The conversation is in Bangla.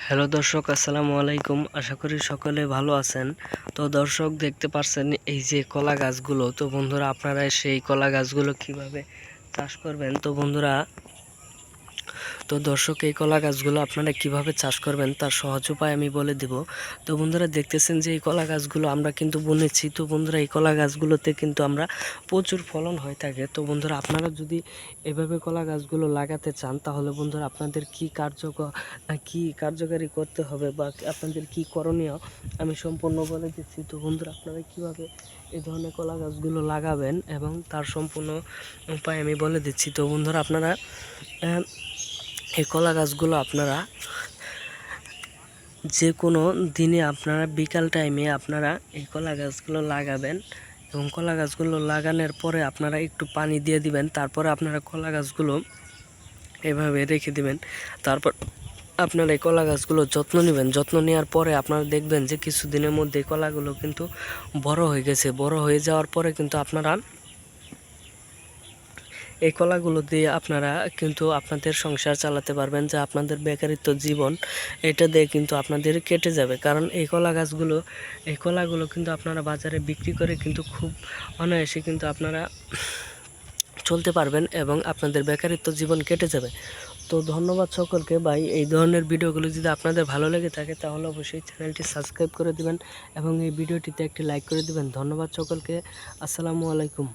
হ্যালো দর্শক, আসসালামু আলাইকুম। আশা করি সকলে ভালো আছেন। তো দর্শক, দেখতে পাচ্ছেন এই যে কলা গাছগুলো। তো বন্ধুরা, আপনারা সেই কলা গাছগুলো কিভাবে চাষ করবেন তো দর্শক, এই কলা গাছগুলো আপনারা কিভাবে চাষ করবেন তার সহজ উপায় আমি বলে দিব। তো বন্ধুরা, দেখতেছেন যে এই কলা গাছগুলো আমরা কিন্তু বুনেছি। তো বন্ধুরা, এই কলা গাছগুলোতে কিন্তু আমরা প্রচুর ফলন হয়ে থাকে। তো বন্ধুরা, আপনারা যদি এভাবে কলা গাছগুলো লাগাতে চান, তাহলে বন্ধুরা আপনাদের কি কার্যকারী করতে হবে বা আপনাদের কি করণীয় আমি সম্পূর্ণ বলে দিচ্ছি। তো বন্ধুরা, আপনারা কিভাবে এই ধরনের কলা গাছগুলো লাগাবেন এবং তার সম্পূর্ণ উপায় আমি বলে দিচ্ছি। তো বন্ধুরা, আপনারা এই কলা গাছগুলো আপনারা যে কোনো দিনে আপনারা বিকাল টাইমে আপনারা এই কলা গাছগুলো লাগাবেন এবং কলা গাছগুলো লাগানোর পরে আপনারা একটু পানি দিয়ে দিবেন। তারপরে আপনারা কলা গাছগুলো এভাবে রেখে দিবেন। তারপর আপনারা এই কলা গাছগুলো যত্ন নেবেন। যত্ন নেওয়ার পরে আপনারা দেখবেন যে কিছুদিনের মধ্যে কলাগুলো কিন্তু বড় হয়ে গেছে। বড় হয়ে যাওয়ার পরে কিন্তু আপনারা এই কলাগুলো দিয়ে আপনারা কিন্তু আপনাদের সংসার চালাতে পারবেন, যা আপনাদের বেকারিত্ব জীবন এটা দিয়ে কিন্তু আপনাদের কেটে যাবে। কারণ এই কলাগুলো কিন্তু আপনারা বাজারে বিক্রি করে কিন্তু খুব অনায়াসে কিন্তু আপনারা চলতে পারবেন এবং আপনাদের বেকারিত্ব জীবন কেটে যাবে। তো ধন্যবাদ সকলকে ভাই। এই ধরনের ভিডিওগুলো যদি আপনাদের ভালো লেগে থাকে তাহলে অবশ্যই চ্যানেলটি সাবস্ক্রাইব করে দিবেন এবং এই ভিডিওটিতে একটি লাইক করে দিবেন। ধন্যবাদ সকলকে। আসসালামু আলাইকুম।